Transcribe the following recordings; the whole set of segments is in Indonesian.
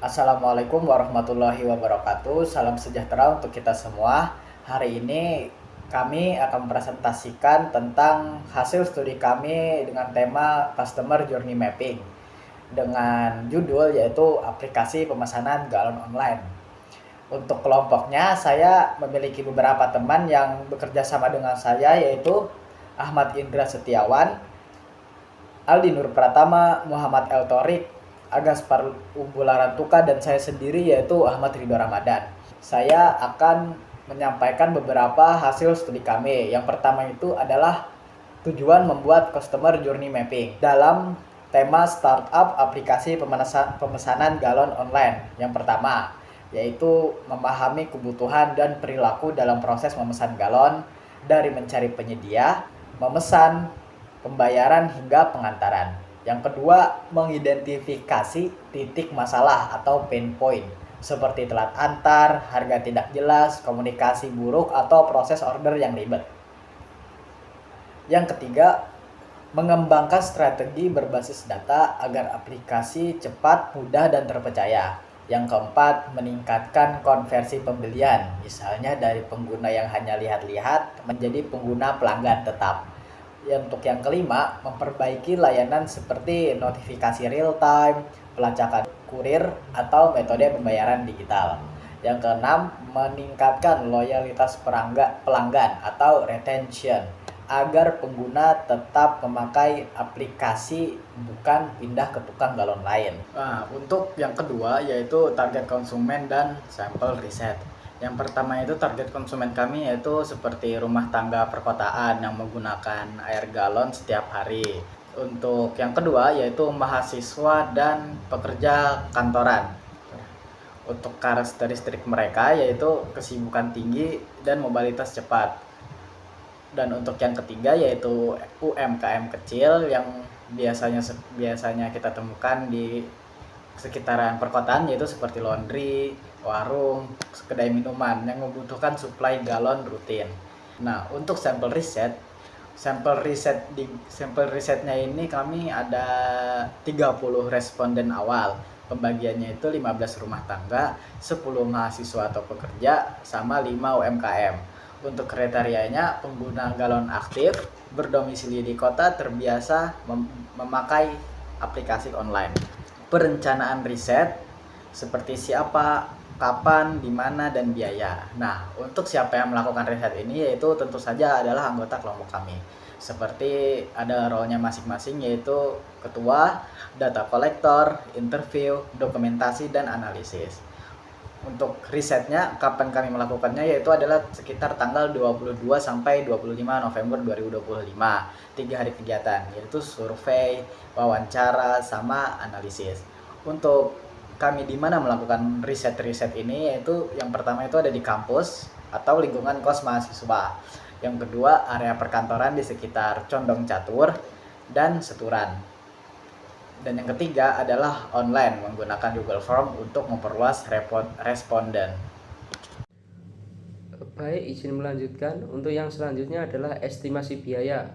Assalamualaikum warahmatullahi wabarakatuh. Salam sejahtera untuk kita semua. Hari ini kami akan mempresentasikan tentang hasil studi kami dengan tema Customer Journey Mapping dengan judul yaitu aplikasi pemesanan galon online. Untuk kelompoknya, saya memiliki beberapa teman yang bekerja sama dengan saya, yaitu Ahmad Indra Setiawan, Aldi Nur Pratama, Muhammad El Torik, Agaspar Umbularantuka, dan saya sendiri yaitu Ahmad Ridho Ramadan. Saya akan menyampaikan beberapa hasil studi kami. Yang pertama itu adalah tujuan membuat Customer Journey Mapping dalam tema startup aplikasi pemesanan galon online. Yang pertama yaitu memahami kebutuhan dan perilaku dalam proses memesan galon dari mencari penyedia, memesan, pembayaran hingga pengantaran. Yang kedua, mengidentifikasi titik masalah atau pain point seperti telat antar, harga tidak jelas, komunikasi buruk, atau proses order yang ribet. Yang ketiga, mengembangkan strategi berbasis data agar aplikasi cepat, mudah, dan terpercaya. Yang keempat, meningkatkan konversi pembelian, misalnya dari pengguna yang hanya lihat-lihat menjadi pengguna pelanggan tetap. Untuk yang kelima, memperbaiki layanan seperti notifikasi real time, pelacakan kurir, atau metode pembayaran digital. Yang keenam, meningkatkan loyalitas pelanggan atau retention agar pengguna tetap memakai aplikasi bukan pindah ke tukang galon lain. Nah, untuk yang kedua yaitu target konsumen dan sampel riset. Yang pertama itu target konsumen kami yaitu seperti rumah tangga perkotaan yang menggunakan air galon setiap hari. Untuk yang kedua yaitu mahasiswa dan pekerja kantoran. Untuk karakteristik mereka yaitu kesibukan tinggi dan mobilitas cepat. Dan untuk yang ketiga yaitu UMKM kecil yang biasanya kita temukan di sekitaran perkotaan, yaitu seperti laundry, warung, kedai minuman yang membutuhkan suplai galon rutin. Nah, untuk sampel risetnya ini kami ada 30 responden awal. Pembagiannya itu 15 rumah tangga, 10 mahasiswa atau pekerja, sama 5 UMKM. Untuk kriterianya, pengguna galon aktif, berdomisili di kota, terbiasa memakai aplikasi online. Perencanaan riset seperti siapa, kapan, di mana, dan biaya. Nah, untuk siapa yang melakukan riset ini yaitu tentu saja adalah anggota kelompok kami. Seperti ada role-nya masing-masing yaitu ketua, data kolektor, interview, dokumentasi, dan analisis. Untuk risetnya, kapan kami melakukannya yaitu adalah sekitar tanggal 22 sampai 25 November 2025. 3 hari kegiatan, yaitu survei, wawancara, sama analisis. Untuk kami di mana melakukan riset ini yaitu yang pertama itu ada di kampus atau lingkungan kos mahasiswa. Yang kedua, area perkantoran di sekitar Condong Catur dan Seturan. Dan yang ketiga adalah online menggunakan Google Form untuk memperluas responden. Baik, izin melanjutkan. Untuk yang selanjutnya adalah estimasi biaya.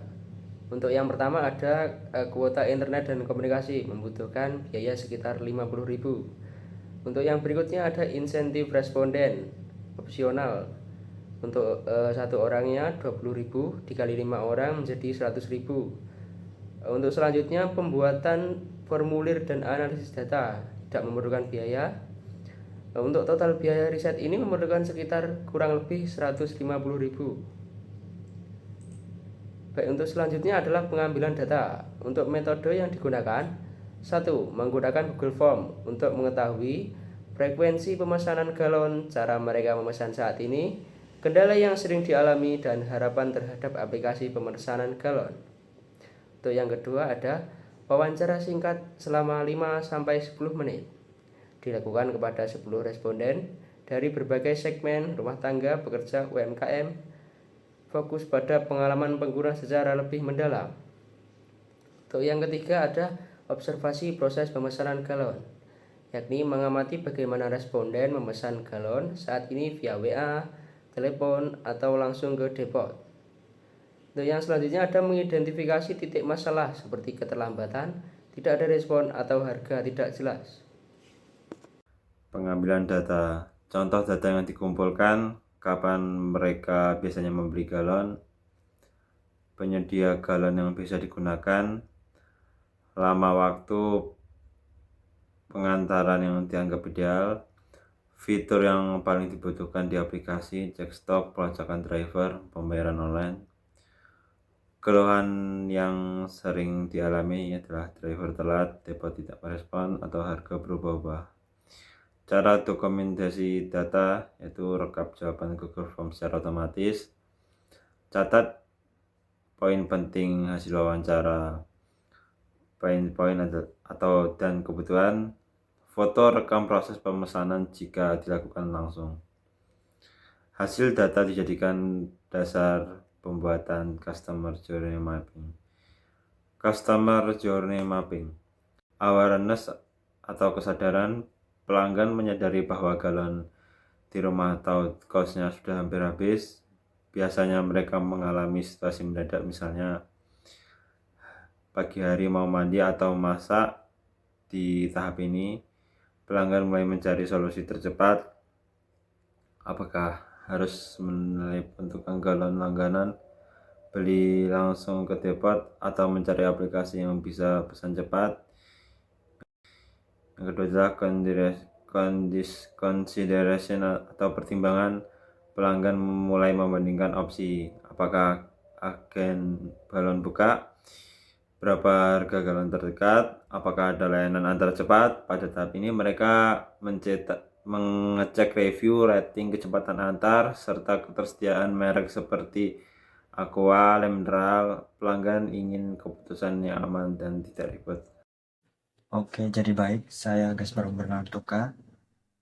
Untuk yang pertama ada kuota internet dan komunikasi, membutuhkan biaya sekitar 50.000. Untuk yang berikutnya ada insentif responden, opsional. Untuk satu orangnya 20.000, dikali 5 orang menjadi 100.000. Untuk selanjutnya pembuatan formulir dan analisis data tidak memerlukan biaya. Untuk total biaya riset ini memerlukan sekitar kurang lebih 150.000. Baik, untuk selanjutnya adalah pengambilan data. Untuk metode yang digunakan, 1. Menggunakan Google Form untuk mengetahui frekuensi pemesanan galon, cara mereka memesan saat ini, kendala yang sering dialami, dan harapan terhadap aplikasi pemesanan galon. Untuk yang kedua ada wawancara singkat selama 5-10 menit. Dilakukan kepada 10 responden dari berbagai segmen rumah tangga, pekerja, UMKM, fokus pada pengalaman pengguna secara lebih mendalam. Untuk yang ketiga ada observasi proses pemesanan galon, yakni mengamati bagaimana responden memesan galon saat ini via WA, telepon, atau langsung ke depot. Untuk yang selanjutnya ada mengidentifikasi titik masalah seperti keterlambatan, tidak ada respon, atau harga tidak jelas. Pengambilan data. Contoh data yang dikumpulkan, kapan mereka biasanya membeli galon, penyedia galon yang bisa digunakan, lama waktu pengantaran yang dianggap ideal, fitur yang paling dibutuhkan di aplikasi, cek stok, pelacakan driver, pembayaran online. Keluhan yang sering dialami adalah driver telat, depo tidak merespon, atau harga berubah-ubah. Cara dokumentasi data yaitu rekap jawaban Google Form secara otomatis, catat poin penting hasil wawancara, poin-poin atau dan kebutuhan, foto rekam proses pemesanan jika dilakukan langsung. Hasil data dijadikan dasar pembuatan Customer Journey Mapping. Customer Journey Mapping, awareness atau kesadaran pelanggan menyadari bahwa galon di rumah atau kosnya sudah hampir habis. Biasanya mereka mengalami situasi mendadak, misalnya pagi hari mau mandi atau masak. Di tahap ini, pelanggan mulai mencari solusi tercepat. Apakah harus menentukan galon langganan, beli langsung ke depot, atau mencari aplikasi yang bisa pesan cepat. Yang kedua adalah consideration atau pertimbangan. Pelanggan mulai membandingkan opsi, apakah agen galon buka, berapa harga galon terdekat, apakah ada layanan antar cepat. Pada tahap ini mereka mengecek review, rating kecepatan antar, serta ketersediaan merek seperti Aqua, Mineral. Pelanggan ingin keputusan yang aman dan tidak ribet. Oke, jadi baik, saya Gaspar Bernardoka.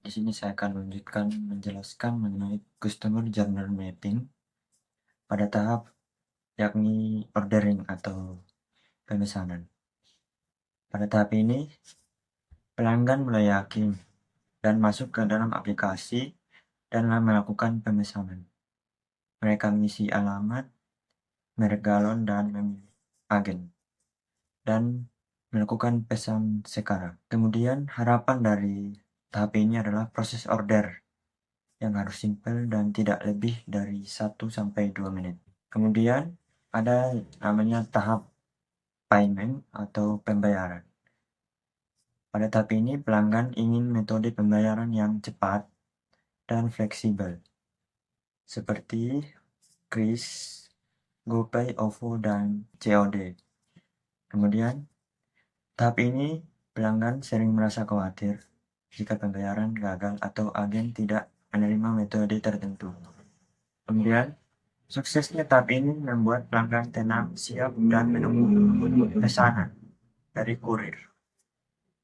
Di sini saya akan menjelaskan mengenai Customer Journey Mapping pada tahap yakni ordering atau pemesanan. Pada tahap ini, pelanggan mulai yakin dan masuk ke dalam aplikasi dan melakukan pemesanan. Mereka mengisi alamat, merek galon, dan memilih agen, dan melakukan pesan sekarang. Kemudian harapan dari tahap ini adalah proses order yang harus simpel dan tidak lebih dari 1-2 menit. Kemudian ada namanya tahap payment atau pembayaran. Pada tahap ini pelanggan ingin metode pembayaran yang cepat dan fleksibel seperti Kris, GoPay, OVO, dan COD. Kemudian tahap ini pelanggan sering merasa khawatir jika pembayaran gagal atau agen tidak menerima metode tertentu. Kemudian, suksesnya tahap ini membuat pelanggan tenang, siap, dan menunggu pesanan dari kurir.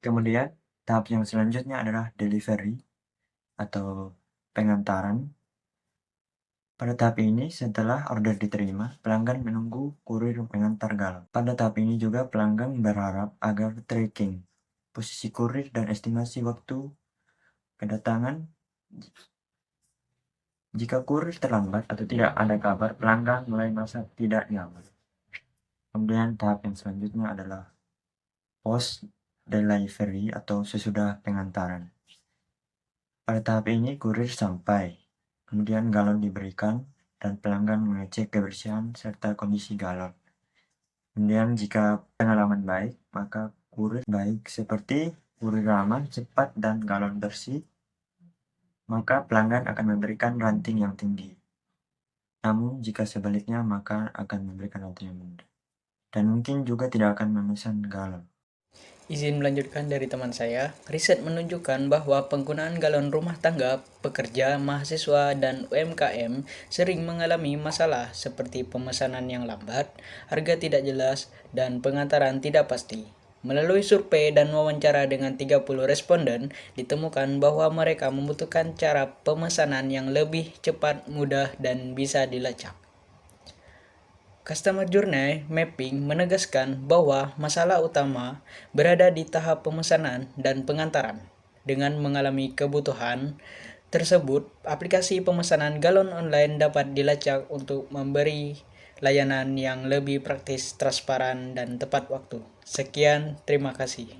Kemudian, tahap yang selanjutnya adalah delivery atau pengantaran. Pada tahap ini, setelah order diterima, pelanggan menunggu kurir mengantar galon. Pada tahap ini juga pelanggan berharap agar tracking posisi kurir dan estimasi waktu kedatangan. Jika kurir terlambat atau tidak ada kabar, pelanggan mulai merasa tidak nyaman. Kemudian tahap yang selanjutnya adalah post delivery atau sesudah pengantaran. Pada tahap ini kurir sampai, kemudian galon diberikan dan pelanggan mengecek kebersihan serta kondisi galon. Kemudian jika pengalaman baik, maka kurir baik seperti kurir aman, cepat, dan galon bersih, maka pelanggan akan memberikan rating yang tinggi. Namun jika sebaliknya, maka akan memberikan rating yang rendah. Dan mungkin juga tidak akan memesan galon. Izin melanjutkan dari teman saya, riset menunjukkan bahwa penggunaan galon rumah tangga, pekerja, mahasiswa, dan UMKM sering mengalami masalah seperti pemesanan yang lambat, harga tidak jelas, dan pengantaran tidak pasti. Melalui survei dan wawancara dengan 30 responden, ditemukan bahwa mereka membutuhkan cara pemesanan yang lebih cepat, mudah, dan bisa dilacak. Customer Journey Mapping menegaskan bahwa masalah utama berada di tahap pemesanan dan pengantaran. Dengan mengalami kebutuhan tersebut, aplikasi pemesanan galon online dapat dilacak untuk memberi layanan yang lebih praktis, transparan, dan tepat waktu. Sekian, terima kasih.